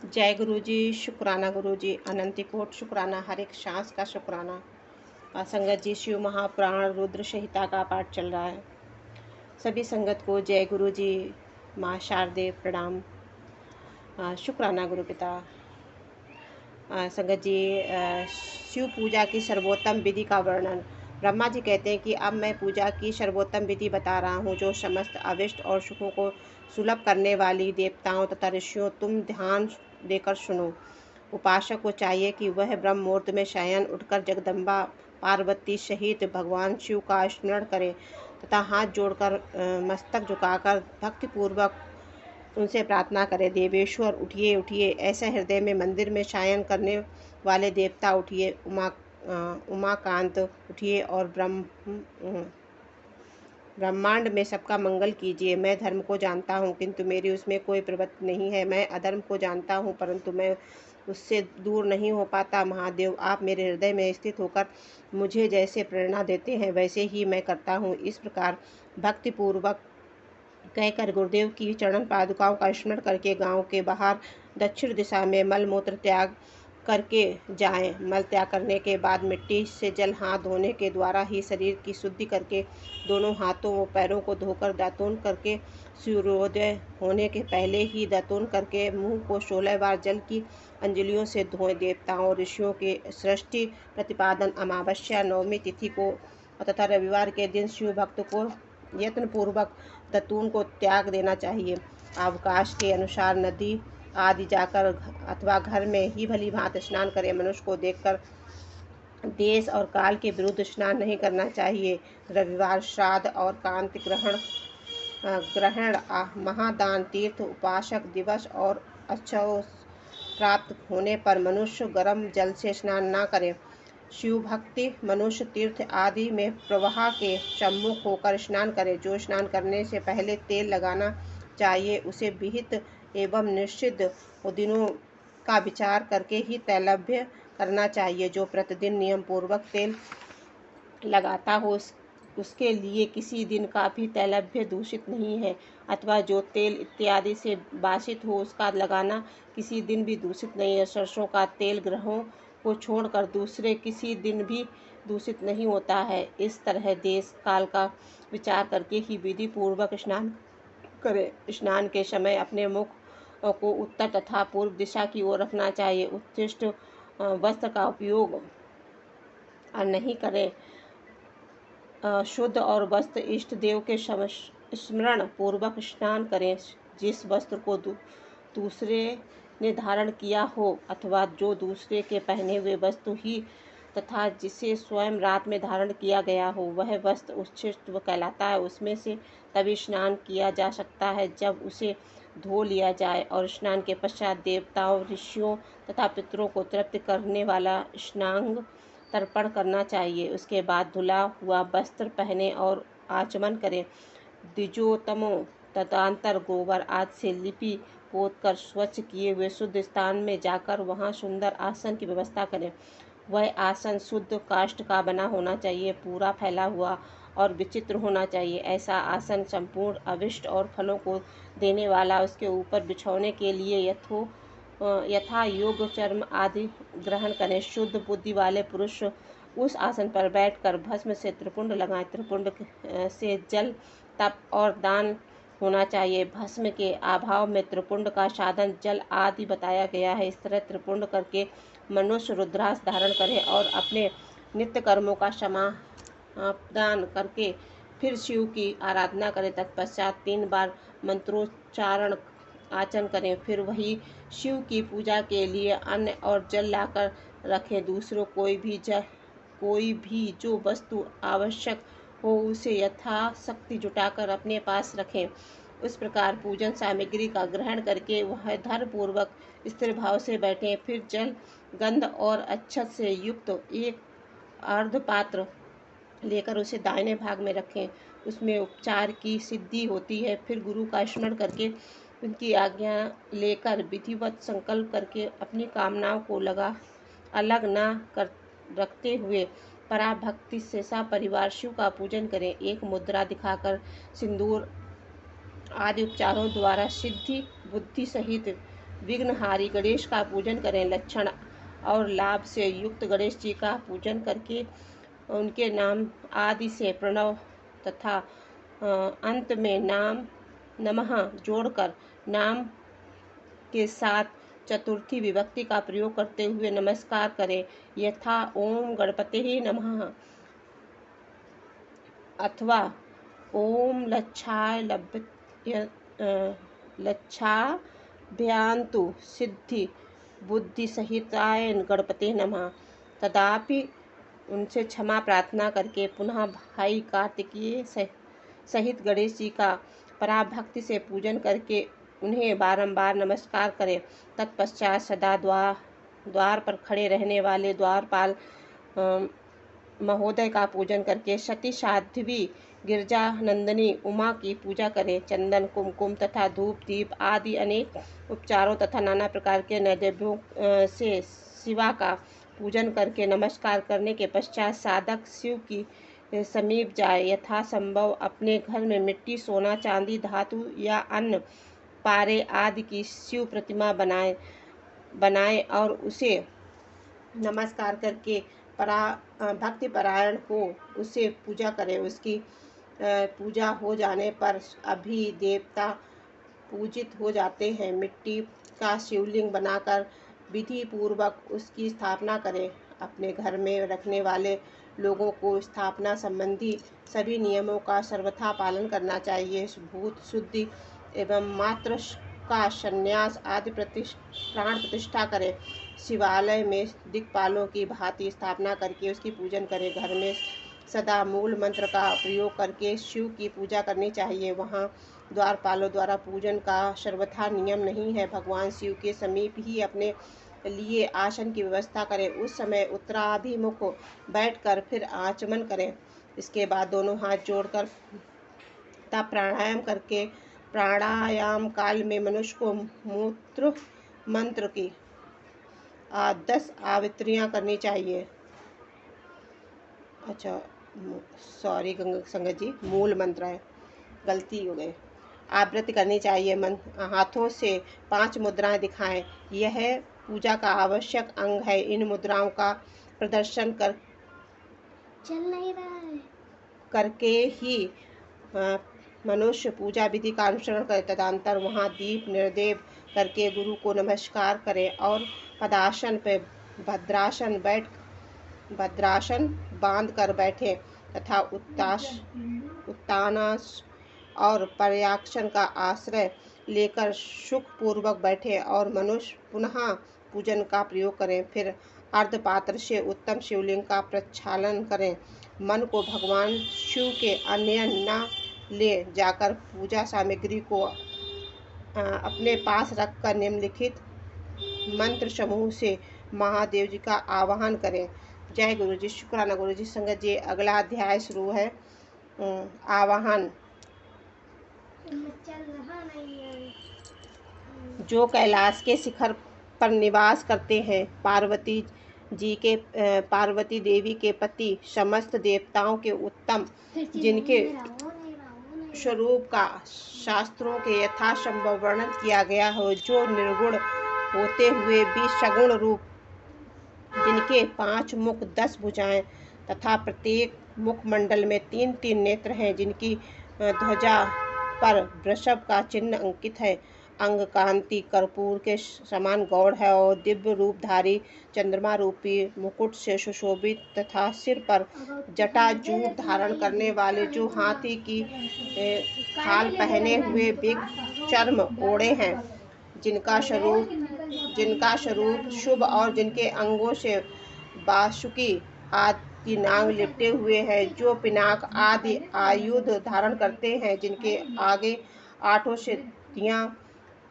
जय गुरु जी, शुक्राना गुरु जी, अनंत कोट शुक्राना, हर एक सांस का शुक्राना। संगत जी, शिव महापुराण रुद्र संहिता का पाठ चल रहा है। सभी संगत को जय गुरु जी, माँ शारदे प्रणाम। शुक्राना गुरु पिता। संगत जी, शिव पूजा की सर्वोत्तम विधि का वर्णन। ब्रह्मा जी कहते हैं कि अब मैं पूजा की सर्वोत्तम विधि बता रहा हूँ, जो समस्त अविष्ट और सुखों को सुलभ करने वाली देवताओं तथा ऋषियों, तुम ध्यान देकर सुनो। उपासक को चाहिए कि वह ब्रह्म मुहूर्त में शयन उठकर जगदम्बा पार्वती सहित भगवान शिव का स्मरण करे तथा हाथ जोड़कर मस्तक झुकाकर भक्तिपूर्वक उनसे प्रार्थना करें। देवेश्वर उठिए उठिए, ऐसे हृदय में मंदिर में शयन करने वाले देवता उठिए। उमाकांत उठिए और ब्रह्मांड में सबका मंगल कीजिए। मैं धर्म को जानता हूँ, किंतु मेरी उसमें कोई प्रवृत्ति नहीं है। मैं अधर्म को जानता हूँ, परंतु मैं उससे दूर नहीं हो पाता। महादेव, आप मेरे हृदय में स्थित होकर मुझे जैसे प्रेरणा देते हैं, वैसे ही मैं करता हूँ। इस प्रकार भक्तिपूर्वक कहकर गुरुदेव की चरण पादुकाओं का स्मरण करके गांव के बाहर दक्षिण दिशा में मल मूत्र त्याग करके जाएं। मल त्याग करने के बाद मिट्टी से जल हाथ धोने के द्वारा ही शरीर की शुद्धि करके दोनों हाथों व पैरों को धोकर दातून करके सूर्योदय होने के पहले ही दातून करके मुंह को 16 बार जल की अंजलियों से धोएं। देवताओं ऋषियों के सृष्टि प्रतिपादन अमावस्या नवमी तिथि को तथा रविवार के दिन शिव भक्त को यत्नपूर्वक दतून को त्याग देना चाहिए। अवकाश के अनुसार नदी आदि जाकर अथवा घर में ही भली भांति स्नान करें। मनुष्य को देखकर देश और काल के विरुद्ध स्नान नहीं करना चाहिए। रविवार श्राद्ध और कांति ग्रहण महादान तीर्थ उपासक दिवस और अच्छों प्राप्त होने पर मनुष्य गर्म जल से स्नान न करे। शिव भक्ति मनुष्य तीर्थ आदि में प्रवाह के सम्मुख होकर स्नान करे। जो स्नान करने से पहले तेल लगाना चाहिए, उसे विहित एवं निषिद्ध दिनों का विचार करके ही तैलभ्य करना चाहिए। जो प्रतिदिन नियम पूर्वक तेल लगाता हो, उसके लिए किसी दिन का भी तैलभ्य दूषित नहीं है, अथवा जो तेल इत्यादि से बासित हो, उसका लगाना किसी दिन भी दूषित नहीं है। सरसों का तेल ग्रहों को छोड़कर दूसरे किसी दिन भी दूषित नहीं होता है। इस तरह देश काल का विचार करके ही विधि पूर्वक स्नान करें। स्नान के समय अपने मुख को उत्तर तथा पूर्व दिशा की ओर रखना चाहिए। उत्कृष्ट वस्त्र का उपयोग नहीं करें। शुद्ध और वस्त्र इष्ट देव के स्मरण पूर्वक स्नान करें। जिस वस्त्र को दूसरे ने धारण किया हो, अथवा जो दूसरे के पहने हुए वस्तु ही तथा जिसे स्वयं रात में धारण किया गया हो, वह वस्त्र उच्छिष्ट कहलाता है। उसमें से तभी स्नान किया जा सकता है जब उसे धो लिया जाए, और स्नान के पश्चात देवताओं ऋषियों तथा पितरों को तृप्त करने वाला स्नांग तर्पण करना चाहिए। उसके बाद धुला हुआ वस्त्र पहने और आचमन करें। द्विजोतमों तदंतर गोबर आदि से लिपि पोत कर स्वच्छ किए हुए शुद्ध स्थान में जाकर वहां सुंदर आसन की व्यवस्था करें। वह आसन शुद्ध काष्ठ का बना होना चाहिए, पूरा फैला हुआ और विचित्र होना चाहिए। ऐसा आसन संपूर्ण अभिष्ट और फलों को देने वाला। उसके ऊपर बिछौने के लिए यथा योग चर्म आदि ग्रहण करें। शुद्ध बुद्धि वाले पुरुष उस आसन पर बैठकर भस्म से त्रिपुंड लगाएं। त्रिपुंड से जल तप और दान होना चाहिए। भस्म के अभाव में त्रिपुंड का साधन जल आदि बताया गया है। इस तरह त्रिपुंड करके मनुष्य रुद्राक्ष धारण करे और अपने नित्य कर्मों का समाधान करके फिर शिव की आराधना करें। तत्पश्चात 3 बार मंत्रोच्चारण आचरण करें। फिर वही शिव की पूजा के लिए अन्न और जल लाकर रखें। दूसरों कोई भी जो वस्तु आवश्यक हो, उसे यथाशक्ति जुटाकर अपने पास रखें। उस प्रकार पूजन सामग्री का ग्रहण करके वह धर्मपूर्वक स्थिर भाव से बैठें। फिर जल गंध और अक्षत से युक्त एक अर्ध पात्र लेकर उसे दाहिने भाग में रखें। उसमें उपचार की सिद्धि होती है। फिर गुरु का स्मरण करके उनकी आज्ञा लेकर विधिवत संकल्प करके अपनी कामनाओं को अलग न कर रखते हुए पराभक्ति से सपरिवार शिव का पूजन करें। एक मुद्रा दिखाकर सिंदूर आदि उपचारों द्वारा सिद्धि बुद्धि सहित विघ्नहारी गणेश का पूजन करें। लक्षण और लाभ से युक्त गणेश जी का पूजन करके उनके नाम आदि से प्रणव तथा अंत में नाम नमः जोड़कर नाम के साथ चतुर्थी विभक्ति का प्रयोग करते हुए नमस्कार करें। यथा ओम गणपते नमः अथवा ओम लच्छाभ्यान्तु सिद्धि बुद्धि सहिताय गणपते नमः। तदापि उनसे क्षमा प्रार्थना करके पुनः भाई कार्तिकेय सहित गणेश जी का पराभक्ति से पूजन करके उन्हें बारंबार नमस्कार करें। तत्पश्चात सदा द्वार पर खड़े रहने वाले द्वारपाल महोदय का पूजन करके सती साध्वी गिरजा नंदिनी उमा की पूजा करें। चंदन कुमकुम तथा धूप दीप आदि अनेक उपचारों तथा नाना प्रकार के नैवेद्यों से शिवा का पूजन करके नमस्कार करने के पश्चात साधक शिव की समीप जाए। यथासंभव अपने घर में मिट्टी सोना चांदी धातु या अन्य पारे आदि की शिव प्रतिमा बनाए और उसे नमस्कार करके भक्ति परायण को उसे पूजा करें। उसकी पूजा हो जाने पर अभी देवता पूजित हो जाते हैं। मिट्टी का शिवलिंग बनाकर विधि पूर्वक उसकी स्थापना करें। अपने घर में रखने वाले लोगों को स्थापना संबंधी सभी नियमों का सर्वथा पालन करना चाहिए। भूत शुद्धि एवं मात्र का संन्यास आदि प्राण प्रतिष्ठा करें। शिवालय में दिक्पालों की भांति स्थापना करके उसकी पूजन करें। घर में सदा मूल मंत्र का प्रयोग करके शिव की पूजा करनी चाहिए। वहाँ द्वारपालों द्वारा पूजन का सर्वथा नियम नहीं है। भगवान शिव के समीप ही अपने लिए आसन की व्यवस्था करें। उस समय उत्तराभिमुख बैठकर फिर आचमन करें। इसके बाद दोनों हाथ जोड़कर तब प्राणायाम करके प्राणायाम काल में मनुष्य को मूत्र मंत्र की 10 आवृत्तियां करनी चाहिए। अच्छा सॉरी संगत जी, मूल मंत्र है, गलती हो गई। आवृत्ति करनी चाहिए। हाथों से 5 मुद्राएं दिखाएं। यह पूजा का आवश्यक अंग है। इन मुद्राओं का प्रदर्शन चल नहीं रहा है करके ही मनुष्य पूजा विधि का अनुसरण करे। तदंतर वहाँ दीप निर्देव करके गुरु को नमस्कार करें और पदासन पे भद्रासन बांध कर बैठे तथा उत्तानास और पर्याक्षण का आश्रय लेकर सुख पूर्वक बैठे और मनुष्य पुनः पूजन का प्रयोग करें। फिर अर्धपात्र से उत्तम शिवलिंग का प्रक्षालन करें। मन को भगवान शिव के अन्य न ले जाकर पूजा सामग्री को अपने पास रखकर निम्नलिखित मंत्र समूह से महादेव जी का आवाहन करें। जय गुरु जी। शुक्राना गुरु जी। संगत जी, अगला अध्याय शुरू है। आवाहन। जो कैलाश के शिखर पर निवास करते हैं, पार्वती देवी के पति, समस्त देवताओं के उत्तम, जिनके स्वरूप का शास्त्रों के यथासंभव वर्णन किया गया हो, जो निर्गुण होते हुए भी सगुण रूप, जिनके 5 मुख 10 भुजाएं तथा प्रत्येक मुखमंडल में 3-3 नेत्र हैं, जिनकी ध्वजा पर वृषभ का चिन्ह अंकित है, अंग कांति कर्पूर के समान गौड़ है और दिव्य रूपधारी चंद्रमा रूपी मुकुट से सुशोभित तथा सिर पर जटाजूट धारण करने वाले, जो हाथी की खाल पहने हुए बिग चर्म ओढ़े हैं, जिनका स्वरूप शुभ और जिनके अंगों से बासुकी आदि नाग लिपटे हुए हैं, जो पिनाक आदि आयुध धारण करते हैं, जिनके आगे 8 सिद्धियां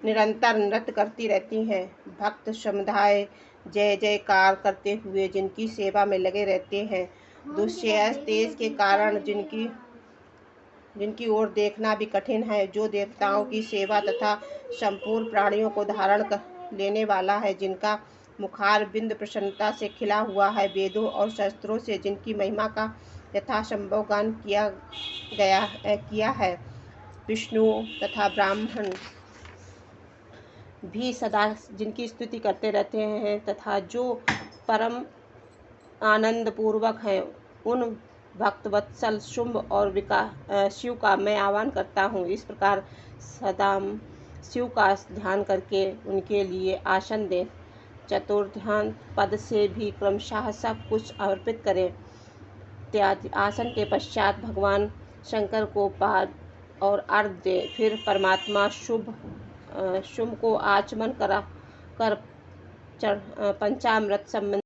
निरंतर नृत्य करती रहती हैं, भक्त समुदाय जय जयकार करते हुए जिनकी सेवा में लगे रहते हैं, दुष्यश तेज के कारण जिनकी ओर देखना भी कठिन है, जो देवताओं की सेवा तथा संपूर्ण प्राणियों को धारण कर लेने वाला है, जिनका मुखार बिंद प्रसन्नता से खिला हुआ है, वेदों और शास्त्रों से जिनकी महिमा का यथासंभव गान किया है, विष्णु तथा ब्राह्मण भी सदा जिनकी स्तुति करते रहते हैं तथा जो परम आनंद पूर्वक हैं, उन भक्तवत्सल शुंभ और शिव का मैं आह्वान करता हूँ। इस प्रकार सदा शिव का ध्यान करके उनके लिए आसन दें। चतुर्ध्यान पद से भी क्रमशः सब कुछ अर्पित करें। त्याग आसन के पश्चात भगवान शंकर को पाद और अर्घ्य दे। फिर परमात्मा शुंभ को आचमन कर पंचामृत संबंधी